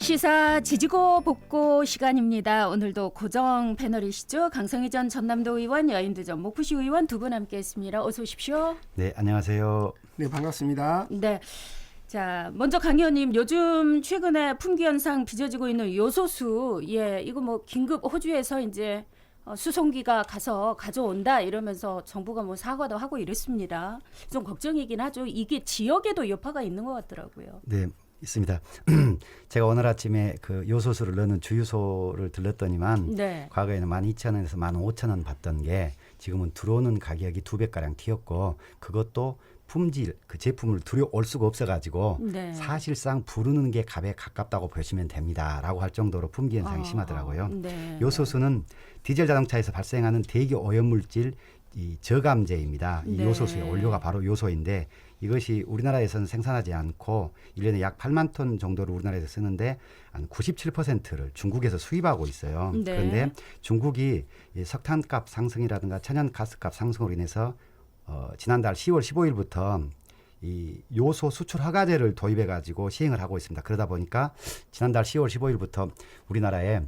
시사 지지고 볶고 시간입니다. 오늘도 고정 패널이시죠. 강성희 전 전남도 의원, 여인도 전 목포시 의원 두 분 함께했습니다. 어서 오십시오. 네, 안녕하세요. 네, 반갑습니다. 네. 자, 먼저 강 의원님, 요즘 최근에 품귀 현상 빚어지고 있는 요소수, 이거 뭐 긴급 호주에서 이제 수송기가 가서 가져온다 이러면서 정부가 뭐 사과도 하고 이랬습니다. 좀 걱정이긴 하죠. 이게 지역에도 여파가 있는 것 같더라고요. 네, 있습니다. 제가 오늘 아침에 그 요소수를 넣는 주유소를 들렀더니만 네. 과거에는 12,000원에서 15,000원 받던 게 지금은 들어오는 가격이 2배가량 튀었고 그것도 품질, 그 제품을 들여올 수가 없어가지고 네. 사실상 부르는 게 값에 가깝다고 보시면 됩니다라고 할 정도로 품귀 현상이 심하더라고요. 네. 요소수는 디젤 자동차에서 발생하는 대기 오염물질 이 저감제입니다. 이 네. 요소수의 원료가 바로 요소인데 이것이 우리나라에서는 생산하지 않고 1년에 약 8만 톤 정도를 우리나라에서 쓰는데 한 97%를 중국에서 수입하고 있어요. 네. 그런데 중국이 이 석탄값 상승이라든가 천연가스값 상승으로 인해서 지난달 10월 15일부터 이 요소 수출 허가제를 도입해 가지고 시행을 하고 있습니다. 그러다 보니까 지난달 10월 15일부터 우리나라에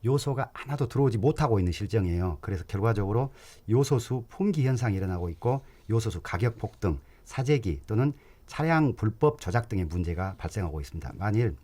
요소가 하나도 들어오지 못하고 있는 실정이에요. 그래서 결과적으로 요소수 품귀 현상이 일어나고 있고 요소수 가격 폭등, 사재기 또는 차량 불법 조작 등의 문제가 발생하고 있습니다. 만일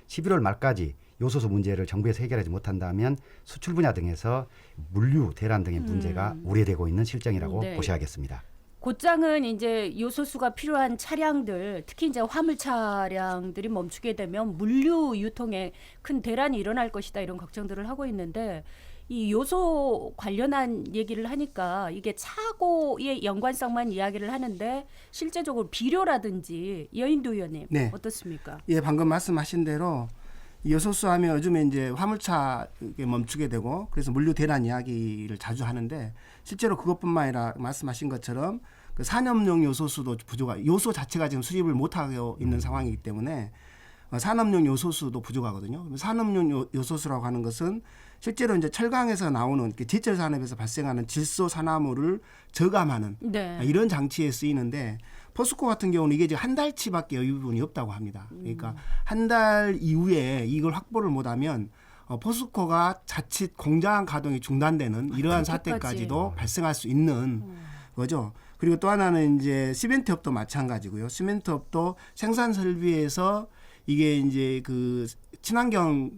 11월 말까지 요소수 문제를 정부에서 해결하지 못한다면 수출 분야 등에서 물류, 대란 등의 문제가 우려되고 있는 실정이라고 네. 보셔야겠습니다. 곧장은 이제 요소수가 필요한 차량들, 특히 이제 화물 차량들이 멈추게 되면 물류 유통에 큰 대란이 일어날 것이다 이런 걱정들을 하고 있는데 이 요소 관련한 얘기를 하니까 이게 차고의 연관성만 이야기를 하는데 실제적으로 비료라든지 여인도 의원님 네. 어떻습니까? 예, 방금 말씀하신 대로 요소수 하면 요즘에 이제 화물차 멈추게 되고 그래서 물류 대란 이야기를 자주 하는데 실제로 그것뿐만 아니라 말씀하신 것처럼 그 산업용 요소수도 부족하고 요소 자체가 지금 수입을 못하고 있는 상황이기 때문에 산업용 요소수도 부족하거든요. 산업용 요소수라고 하는 것은 실제로 이제 철강에서 나오는 제철 산업에서 발생하는 질소 산화물을 저감하는 네. 이런 장치에 쓰이는데 포스코 같은 경우는 이게 이제 한 달치밖에 여유분이 없다고 합니다. 그러니까 한 달 이후에 이걸 확보를 못하면 포스코가 자칫 공장 가동이 중단되는 이러한 사태까지도 발생할 수 있는 거죠. 그리고 또 하나는 이제 시멘트업도 마찬가지고요. 시멘트업도 생산 설비에서 이게 이제 그 친환경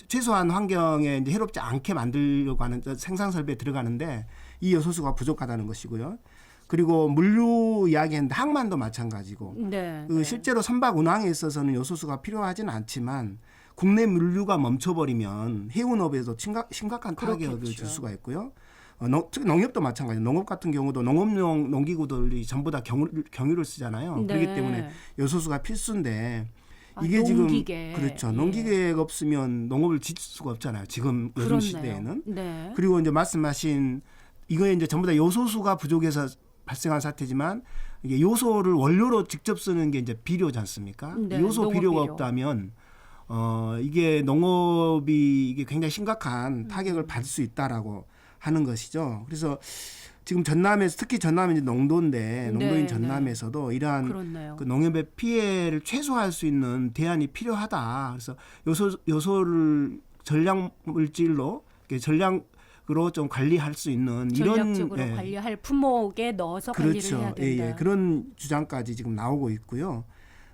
최소한 환경에 이제 해롭지 않게 만들려고 하는 생산 설비에 들어가는데 이 요소수가 부족하다는 것이고요. 그리고 물류 이야기했는데 항만도 마찬가지고 네. 그 실제로 선박 운항에 있어서는 요소수가 필요하지는 않지만 국내 물류가 멈춰버리면 해운업에도 심각한 타격을 줄 수가 있고요. 특히 농협도 마찬가지예요. 농업 같은 경우도 농업용 농기구들이 전부 다 경유를 쓰잖아요. 네. 그렇기 때문에 요소수가 필수인데 이게 농기계. 지금 그렇죠. 예. 농기계가 없으면 농업을 짓을 수가 없잖아요. 지금 요즘 그렇네요. 시대에는. 네. 그리고 이제 말씀하신 이거에 이제 전부 다 요소수가 부족해서 발생한 사태지만 이게 요소를 원료로 직접 쓰는 게 이제 비료지 않습니까? 네, 요소 비료가 농업비료. 없다면 이게 농업이 이게 굉장히 심각한 타격을 받을 수 있다라고 하는 것이죠. 그래서 지금 전남에서 특히 전남이 이제 농도인데 농도인 네, 전남에서도 이러한 그렇네요. 그 농협의 피해를 최소화할 수 있는 대안이 필요하다. 그래서 요소를 전략 물질로 전략으로 좀 관리할 수 있는 전략적으로 이런 관리할 품목에 넣어서 관리를 그렇죠. 해야 된다. 그런 주장까지 지금 나오고 있고요.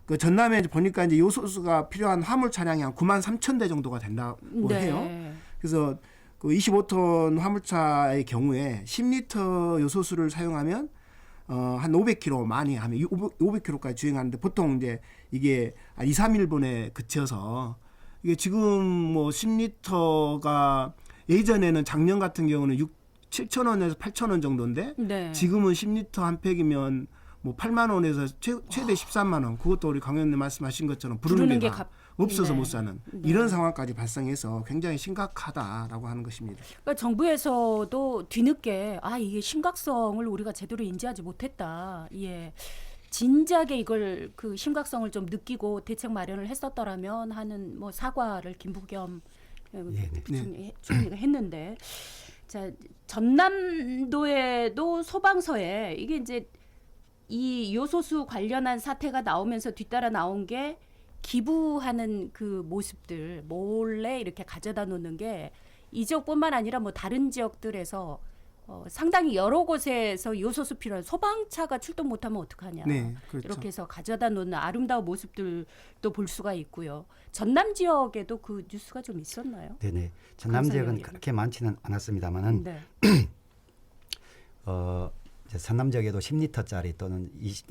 그 전남에 보니까 이제 요소수가 필요한 화물 차량이 한 93,000대 정도가 된다고 네. 해요. 그래서 그 25톤 화물차의 경우에 10리터 요소수를 사용하면 한 500km 많이 하면 500km까지 주행하는데 보통 이제 이게 한 2, 3일분에 그쳐서 이게 지금 뭐 10리터가 예전에는 작년 같은 경우는 7,000원에서 8,000원 정도인데 네. 지금은 10리터 한 팩이면 뭐 8만 원에서 최대 13만 원. 그것도 우리 강 의원님 말씀하신 것처럼 부르는 게 없어서 네. 못 사는 네. 이런 상황까지 발생해서 굉장히 심각하다라고 하는 것입니다. 그러니까 정부에서도 뒤늦게 이게 심각성을 우리가 제대로 인지하지 못했다. 예. 진작에 이걸 그 심각성을 좀 느끼고 대책 마련을 했었더라면 하는 뭐 사과를 김부겸 총리가 했는데 자 전남도에도 소방서에 이게 이제 이 요소수 관련한 사태가 나오면서 뒤따라 나온 게 기부하는 그 모습들 몰래 이렇게 가져다 놓는 게 이 지역뿐만 아니라 뭐 다른 지역들에서 상당히 여러 곳에서 요소수 필요한 소방차가 출동 못하면 어떡하냐. 네, 그렇죠. 이렇게 해서 가져다 놓는 아름다운 모습들도 볼 수가 있고요. 전남 지역에도 그 뉴스가 좀 있었나요? 네네. 전남 지역은 이야기는. 그렇게 많지는 않았습니다만은 네. 이제 전남 지역에도 10리터짜리 또는 20,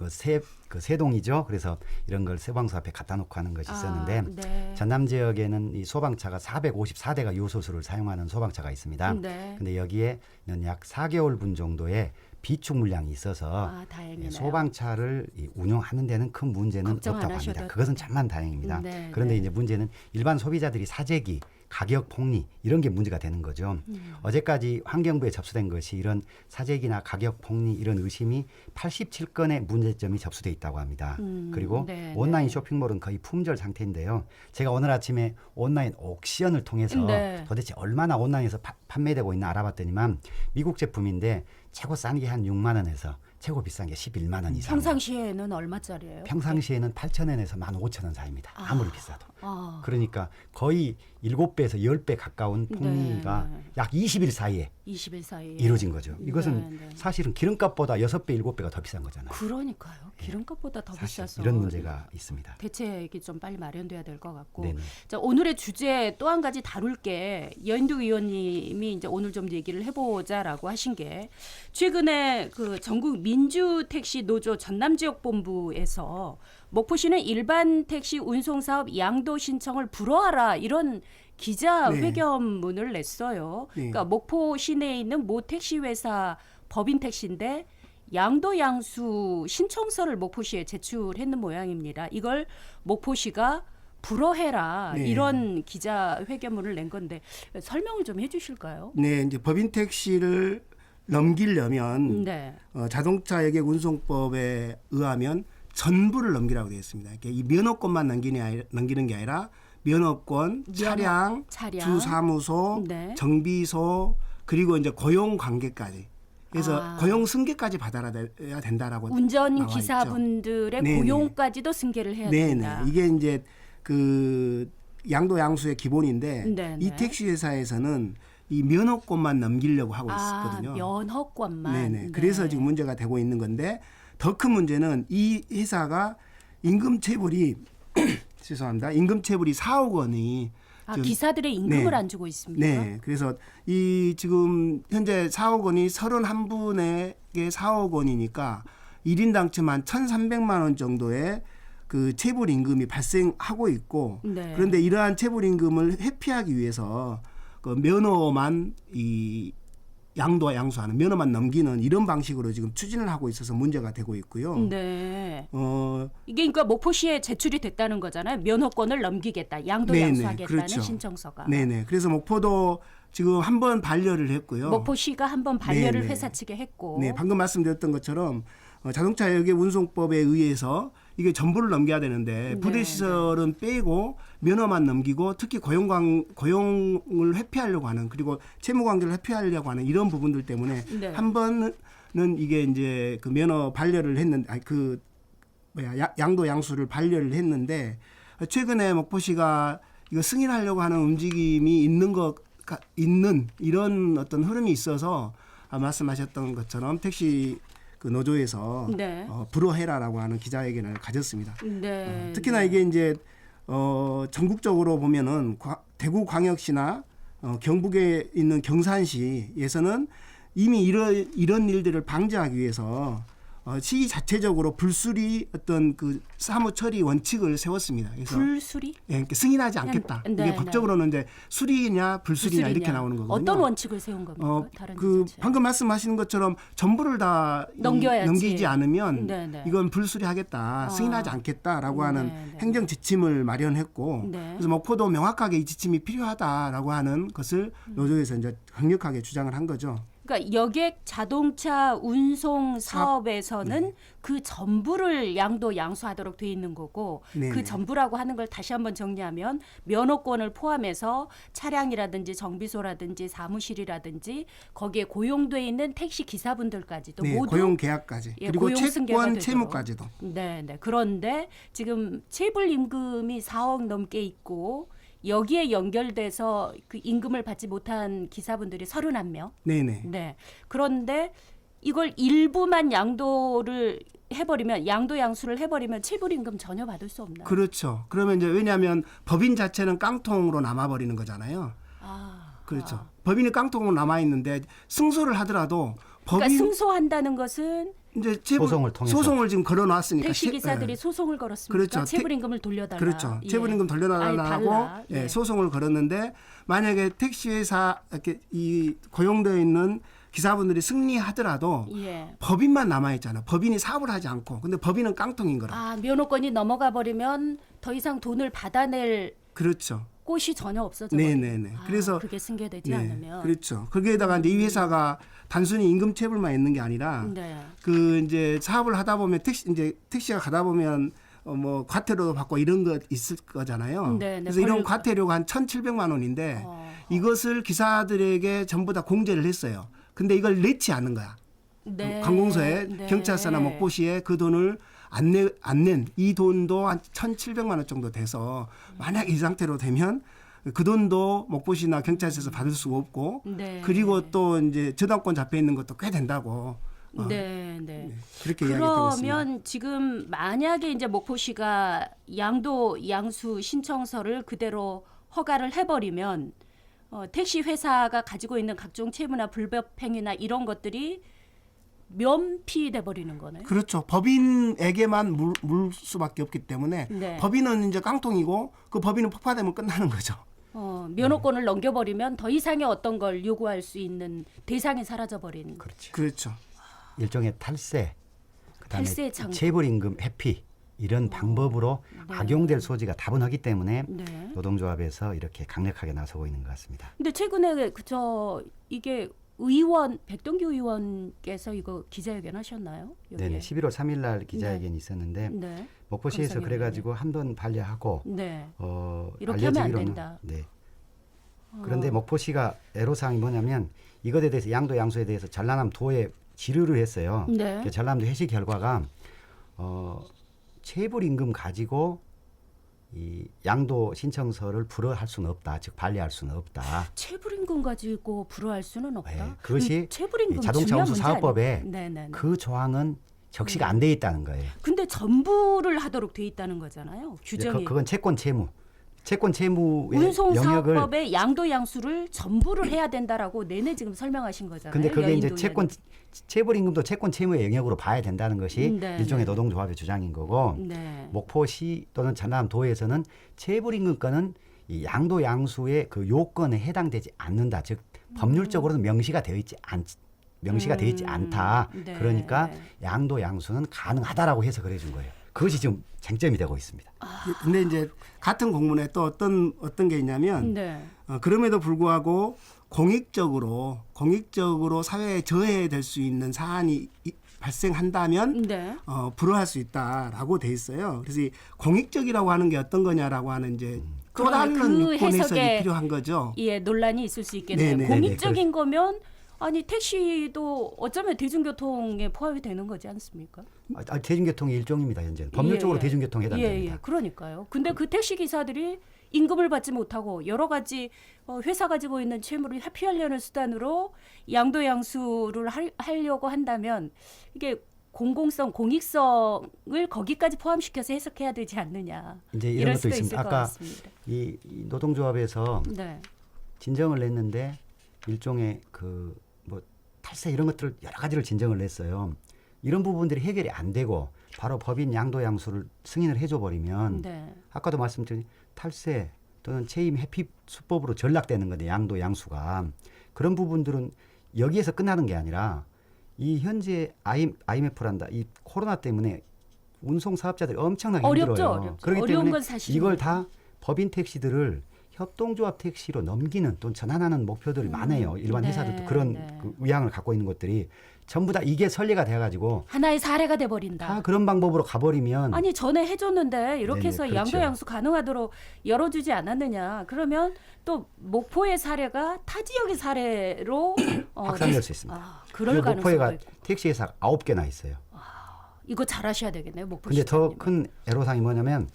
세동이죠. 그래서 이런 걸 소방서 앞에 갖다 놓고 하는 것이 있었는데 네. 전남 지역에는 이 소방차가 454대가 요소수를 사용하는 소방차가 있습니다. 네. 근데 여기에는 약 4개월분 정도의 비축 물량이 있어서 다행이네요. 소방차를 운영하는 데는 큰 문제는 걱정 안 없다고 하셔도 합니다. 그것은 참만 다행입니다. 네, 그런데 네. 이제 문제는 일반 소비자들이 사재기, 가격 폭리 이런 게 문제가 되는 거죠. 어제까지 환경부에 접수된 것이 이런 사재기나 가격 폭리 이런 의심이 87건의 문제점이 접수돼 있다고 합니다. 그리고 네, 온라인 네. 쇼핑몰은 거의 품절 상태인데요. 제가 오늘 아침에 온라인 옥션을 통해서 네. 도대체 얼마나 온라인에서 판매되고 있나 알아봤더니만 미국 제품인데 최고 싼 게 한 6만 원에서 최고 비싼 게 11만 원 이상. 평상시에는 얼마짜리예요? 평상시에는 8,000원에서 15,000원 사이입니다. 아무리 비싸도. 아, 그러니까 거의 7배에서 10배 가까운 폭리가 네. 약 20일 사이에 20일 사이에 이루어진 거죠. 이것은 네, 네. 사실은 기름값보다 6배, 7배가 더 비싼 거잖아요. 그러니까요. 기름값보다 더 사실 비싸서 이런 문제가 있습니다. 대책이 좀 빨리 마련돼야 될 것 같고. 네네. 자, 오늘의 주제 또 한 가지 다룰 게 여인두 의원님이 이제 오늘 좀 얘기를 해보자라고 하신 게 최근에 그 전국 민주택시 노조 전남지역본부에서 목포시는 일반 택시 운송 사업 양도 신청을 불허하라 이런 기자회견문을 냈어요. 네. 그러니까 목포 시내에 있는 모 택시 회사 법인 택시인데 양도 양수 신청서를 목포시에 제출했는 모양입니다. 이걸 목포시가 불허해라 네. 이런 기자회견문을 낸 건데 설명을 좀 해주실까요? 네, 이제 법인 택시를 넘기려면 네. 자동차 여객 운송법에 의하면 전부를 넘기라고 되어 있습니다. 이렇게 이 면허권만 넘기는 게 아니라 면허권, 차량, 주사무소, 네. 정비소 그리고 이제 고용 관계까지. 그래서 아. 고용 승계까지 받아야 된다라고 운전 나와 있죠. 기사분들의 네네. 고용까지도 승계를 해야 네네. 된다. 이게 이제 그 양도 양수의 기본인데 네네. 이 택시 회사에서는 이 면허권만 넘기려고 하고 있었거든요. 면허권만. 네네. 네. 그래서 지금 문제가 되고 있는 건데 더 큰 문제는 이 회사가 임금 체불이 죄송합니다. 임금 체불이 4억 원이 지금 기사들의 임금을 네. 안 주고 있습니다. 네. 그래서 이 지금 현재 4억 원이 31분에게 4억 원이니까 1인 당첨 한 1,300만 원 정도의 그 체불 임금이 발생하고 있고 네. 그런데 이러한 체불 임금을 회피하기 위해서 그 면허만 이 양도와 양수하는 면허만 넘기는 이런 방식으로 지금 추진을 하고 있어서 문제가 되고 있고요. 네. 어, 이게 그러니까 목포시에 제출이 됐다는 거잖아요. 면허권을 넘기겠다. 양도 네네, 양수하겠다는 그렇죠. 신청서가. 네네. 그래서 목포도 지금 한 번 반려를 했고요. 목포시가 한번 반려를 네네. 회사 측에 했고. 네, 방금 말씀드렸던 것처럼 자동차 여객 운송법에 의해서 이게 전부를 넘겨야 되는데 네, 부대 시설은 빼고 면허만 넘기고 특히 고용을 회피하려고 하는 그리고 채무 관계를 회피하려고 하는 이런 부분들 때문에 네. 한 번은 이게 이제 그 면허 반려를 했는 양도 양수를 반려를 했는데 최근에 목포시가 이거 승인하려고 하는 움직임이 있는 이런 어떤 흐름이 있어서 말씀하셨던 것처럼 택시 그 노조에서 네. 불허해라라고 하는 기자회견을 가졌습니다. 네. 특히나 네. 이게 이제 전국적으로 보면은 대구광역시나 경북에 있는 경산시에서는 이미 이런 일들을 방지하기 위해서 시 자체적으로 불수리 어떤 그 사무 처리 원칙을 세웠습니다. 그래서 불수리? 예, 그러니까 승인하지 않겠다. 네, 이게 네. 법적으로는 이제 수리냐 불수리냐 이렇게 나오는 거거든요. 어떤 원칙을 세운 겁니까? 다른 그 지자체? 방금 말씀하시는 것처럼 전부를 다 넘겨야지. 넘기지 않으면 네, 네. 이건 불수리하겠다, 승인하지 않겠다라고 하는 네, 네. 행정 지침을 마련했고, 네. 그래서 목포도 명확하게 이 지침이 필요하다라고 하는 것을 노조에서 이제 강력하게 주장을 한 거죠. 그러니까 여객 자동차 운송 사업에서는 그 전부를 양도 양수하도록 돼 있는 거고 네네. 그 전부라고 하는 걸 다시 한번 정리하면 면허권을 포함해서 차량이라든지 정비소라든지 사무실이라든지 거기에 고용돼 있는 택시 기사분들까지도 네, 모두 고용 계약까지 예, 그리고 고용 승계가 채권 되도록. 채무까지도. 네, 네. 그런데 지금 체불 임금이 4억 넘게 있고 여기에 연결돼서 그 임금을 받지 못한 기사분들이 31명. 네네. 네. 그런데 이걸 일부만 양도를 해버리면 양도 양수를 해버리면 체불 임금 전혀 받을 수 없나요? 그렇죠. 그러면 이제 왜냐하면 법인 자체는 깡통으로 남아버리는 거잖아요. 그렇죠. 법인이 깡통으로 남아 있는데 승소를 하더라도 법인 그러니까 승소한다는 것은 이제 소송을 통해서. 소송을 지금 걸어놨으니까 택시 기사들이 예. 소송을 걸었습니까? 그렇죠. 체불 임금을 돌려달라. 그렇죠. 예. 체불임금 아예 돌려달라고 달라. 예, 예. 소송을 걸었는데 만약에 택시 회사 이렇게 이 고용되어 있는 기사분들이 승리하더라도 예. 법인만 남아 있잖아. 법인이 사업을 하지 않고. 근데 법인은 깡통인 거라. 아, 면허권이 넘어가 버리면 더 이상 돈을 받아낼 그렇죠. 곳이 전혀 없어져 네, 버려요. 네, 네. 아, 그래서 그게 승계되지 네, 않으면 그렇죠. 거기에다가 이제 이 회사가 단순히 임금 체불만 있는 게 아니라 네. 그 이제 사업을 하다 보면 택시가 가다 보면 뭐 과태료도 받고 이런 거 있을 거잖아요. 네, 네. 그래서 이런 벌- 과태료가 한 1,700만 원인데 이것을 기사들에게 전부 다 공제를 했어요. 근데 이걸 내지 않는 거야. 네. 관공서에 네. 경찰서나 목포시에 그 돈을 안 낸 이 돈도 한 1,700만 원 정도 돼서 만약 이 상태로 되면 그 돈도 목포시나 경찰서에서 받을 수가 없고 네. 그리고 또 이제 저당권 잡혀 있는 것도 꽤 된다고 네, 네. 그렇게 이야기하고 있습니다. 그러면 지금 만약에 이제 목포시가 양도 양수 신청서를 그대로 허가를 해버리면 택시 회사가 가지고 있는 각종 채무나 불법 행위나 이런 것들이 면피돼 버리는 거네요. 그렇죠. 법인에게만 물 수밖에 없기 때문에 네. 법인은 이제 깡통이고 그 법인은 폭파되면 끝나는 거죠. 면허권을 넘겨버리면 더 이상의 어떤 걸 요구할 수 있는 대상이 사라져 버리는 거. 그렇죠. 그렇죠. 일종의 탈세, 그다음에 탈세 장벽. 체불임금 회피 이런 방법으로 네. 악용될 소지가 다분하기 때문에 네. 노동조합에서 이렇게 강력하게 나서고 있는 것 같습니다. 근데 최근에 이게 백동규 의원께서 이거 기자회견 하셨나요? 여기에? 네네. 11월 3일 날 기자회견이 있었는데 네. 목포시에서 검사위원회. 그래가지고 한 번 반려하고 네. 알려지기로는 이렇게 하면 안 된다. 네. 그런데 목포시가 애로사항이 뭐냐면 이것에 대해서 양도 양수에 대해서 전라남 도에 질의를 했어요. 네. 그 전라남도 회시 결과가 체불 임금 가지고 이 양도 신청서를 불허할 수는 없다. 즉 반려할 수는 없다. 체불임금 가지고 불허할 수는 없다. 네, 그것이 체불임금 이 자동차 운수 사업법에 네네. 그 조항은 적시가 안 돼 있다는 거예요. 근데 전부를 하도록 돼 있다는 거잖아요. 규정이. 그건 채권 채무. 채권 채무의 운송 영역을 사업법의 양도 양수를 전부를 해야 된다라고 내내 지금 설명하신 거잖아요. 근데 그게 이제 여인도 채권 체불 임금도 채권 채무의 영역으로 봐야 된다는 것이 네, 일종의 네. 노동조합의 주장인 거고 네. 목포시 또는 전남 도에서는 체불 임금권은 이 양도 양수의 그 요건에 해당되지 않는다. 즉 법률적으로는 명시가 되어 있지 않다. 네. 그러니까 양도 양수는 가능하다라고 해석을 해준 거예요. 그것이 지금 쟁점이 되고 있습니다. 근데 이제 같은 공문에 또 어떤 게 있냐면 네. 그럼에도 불구하고 공익적으로 사회에 저해될 수 있는 사안이 발생한다면 네. 불허할 수 있다라고 돼 있어요. 그래서 이 공익적이라고 하는 게 어떤 거냐라고 하는 이제 또 다른 그 유권 해석이 해석에 필요한 거죠. 예, 논란이 있을 수 있겠네요. 네네. 공익적인 거면 아니 택시도 어쩌면 대중교통에 포함이 되는 거지 않습니까? 대중교통의 일종입니다. 현재는 법률적으로 예. 대중교통에 해당됩니다. 예, 그러니까요. 근데 그 택시 기사들이 임금을 받지 못하고 여러 가지 회사 가지고 있는 채무를 회피하려는 수단으로 양도 양수를 하려고 한다면 이게 공공성, 공익성을 거기까지 포함시켜서 해석해야 되지 않느냐. 이제 이럴 이런 것도 수도 있을 있습니다. 것 아까 같습니다. 이 노동조합에서 네. 진정을 냈는데 일종의 그 뭐 탈세 이런 것들 여러 가지를 진정을 냈어요. 이런 부분들이 해결이 안 되고 바로 법인 양도 양수를 승인을 해줘 버리면 네. 아까도 말씀드린 탈세 또는 채임 회피 수법으로 전락되는 건데 양도 양수가 그런 부분들은 여기에서 끝나는 게 아니라 이 현재 IMF란다 이 코로나 때문에 운송 사업자들이 엄청나게 어렵죠, 힘들어요. 어렵죠. 그렇기 어려운 때문에 건 사실입니다. 이걸 다 법인 택시들을 협동조합 택시로 넘기는 또 전환하는 목표들이 많아요. 일반 네, 회사들도 그런 네. 그 의향을 갖고 있는 것들이 전부 다 이게 선례가 돼가지고 하나의 사례가 돼버린다. 다 그런 방법으로 가버리면 아니 전에 해줬는데 이렇게 네네, 해서 그렇죠. 양도양수 가능하도록 열어주지 않았느냐. 그러면 또 목포의 사례가 타 지역의 사례로 확산될 수 있습니다. 그럴 그리고 가능성도 목포에가 있고. 택시 회사가 9개나 있어요. 이거 잘하셔야 되겠네요. 목포 근데 더 시장님. 큰 애로사항이 뭐냐면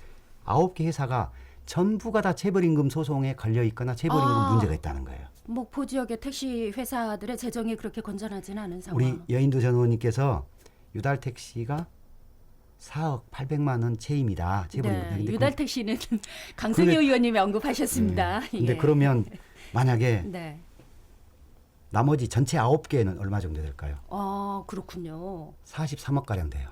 9개 회사가 전부가 다 재벌임금 소송에 걸려 있거나 재벌임금 문제가 있다는 거예요. 목포 지역의 택시 회사들의 재정이 그렇게 건전하지는 않은 상황. 우리 여인도 전 의원님께서 유달 택시가 4억 800만 원 채입니다. 재벌임금. 네, 근데 유달 택시는 강승희 근데- 의원님이 언급하셨습니다. 근데 예. 그러면 만약에 네. 나머지 전체 9개는 얼마 정도 될까요? 그렇군요. 43억 가량 돼요.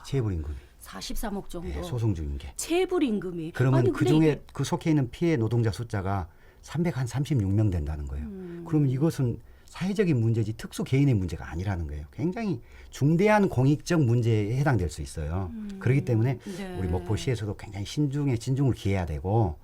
재벌임금이 43억 정도. 예, 소송 중인 게. 체불 임금이. 그러면 아니, 그 근데 중에 이게- 그 속해 있는 피해 노동자 숫자가 336명 된다는 거예요. 그러면 이것은 사회적인 문제지 특수 개인의 문제가 아니라는 거예요. 굉장히 중대한 공익적 문제에 해당될 수 있어요. 그렇기 때문에 네. 우리 목포시에서도 굉장히 신중에 진중을 기해야 되고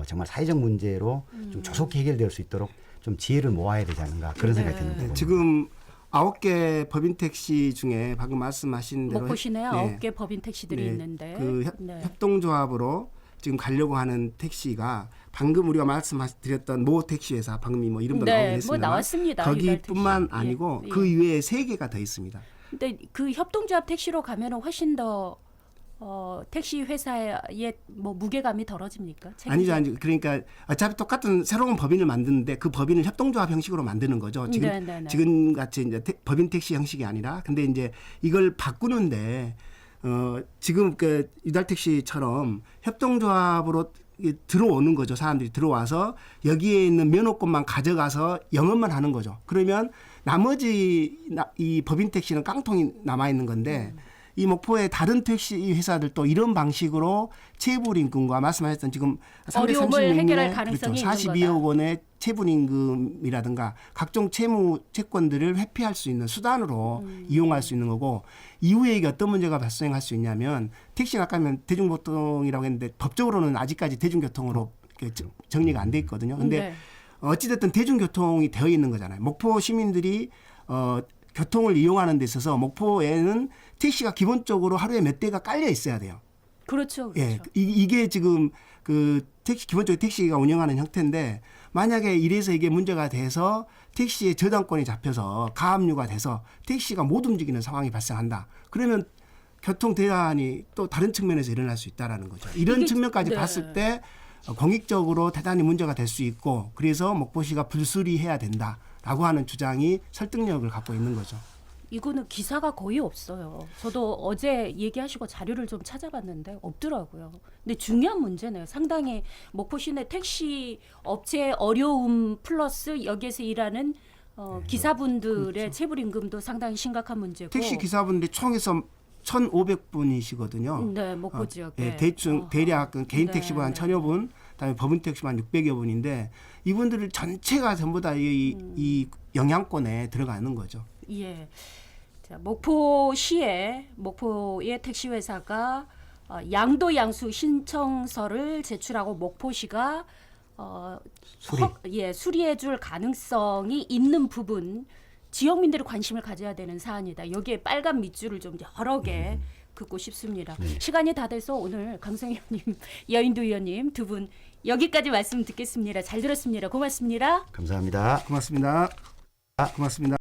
정말 사회적 문제로 좀 조속히 해결될 수 있도록 좀 지혜를 모아야 되지 않는가 그런 네. 생각이 듭니다. 네, 지금 9개 법인 택시 중에 방금 말씀하신 대로 목포 시내에 네, 9개 법인 택시들이 네, 있는데 그 네. 협동조합으로 지금 가려고 하는 택시가 방금 우리가 말씀드렸던 모 택시 회사 방금 뭐 이름도 나오긴 네, 뭐 했습니다만 나왔습니다. 거기뿐만 유달 택시. 아니고 예, 그 예. 이외에 3개가 더 있습니다. 근데 그 협동조합 택시로 가면은 훨씬 더 택시 회사의 뭐 무게감이 덜어집니까? 아니죠. 그러니까 어차피 똑같은 새로운 법인을 만드는데 그 법인을 협동조합 형식으로 만드는 거죠. 지금 네, 네, 네. 지금 같이 이제 법인 택시 형식이 아니라 근데 이제 이걸 바꾸는데 지금 그 유달 택시처럼 협동조합으로 들어오는 거죠. 사람들이 들어와서 여기에 있는 면허권만 가져가서 영업만 하는 거죠. 그러면 나머지 이 법인 택시는 깡통이 남아 있는 건데 이 목포의 다른 택시 회사들도 이런 방식으로 체불임금과 말씀하셨던 지금 어려움을 336명 해결할 가능성이 있는 42억 원의 체불임금이라든가 각종 채무 채권들을 회피할 수 있는 수단으로 이용할 수 있는 거고 이후에 이게 어떤 문제가 발생할 수 있냐면 택시는 아까 하면 대중교통이라고 했는데 법적으로는 아직까지 대중교통으로 이렇게 정리가 안 돼 있거든요. 근데 네. 어찌됐든 대중교통이 되어 있는 거잖아요. 목포 시민들이 교통을 이용하는 데 있어서 목포에는 택시가 기본적으로 하루에 몇 대가 깔려 있어야 돼요. 그렇죠. 그렇죠. 예, 이게 지금 그 택시 기본적으로 택시가 운영하는 형태인데 만약에 이래서 이게 문제가 돼서 택시의 저당권이 잡혀서 가압류가 돼서 택시가 못 움직이는 상황이 발생한다. 그러면 교통 대란이 또 다른 측면에서 일어날 수 있다라는 거죠. 이런 이게- 측면까지 네. 봤을 때 공익적으로 대단히 문제가 될 수 있고 그래서 목포시가 불수리해야 된다라고 하는 주장이 설득력을 갖고 있는 거죠. 이거는 기사가 거의 없어요. 저도 어제 얘기하시고 자료를 좀 찾아봤는데 없더라고요. 근데 중요한 문제네요. 상당히 목포 시내 택시 업체의 어려움 플러스 여기에서 일하는 기사분들의 체불임금도 상당히 심각한 문제고. 택시 기사분들이 총에서 1,500분이시거든요. 네, 목포 지역에. 대충 대략 그 개인 네, 택시분 한 네. 1,000여 분, 그다음에 법인 택시만 600여 분인데 이분들 전체가 전부 다 이 영향권에 들어가는 거죠. 예. 자, 목포의 택시 회사가 양도양수 신청서를 제출하고 목포시가 수리해줄 가능성이 있는 부분 지역민들이 관심을 가져야 되는 사안이다. 여기에 빨간 밑줄을 좀 여러 개 긋고 싶습니다. 시간이 다 돼서 오늘 강성희 의원님, 여인도 의원님 두 분 여기까지 말씀 듣겠습니다. 잘 들었습니다. 고맙습니다. 감사합니다. 고맙습니다. 고맙습니다.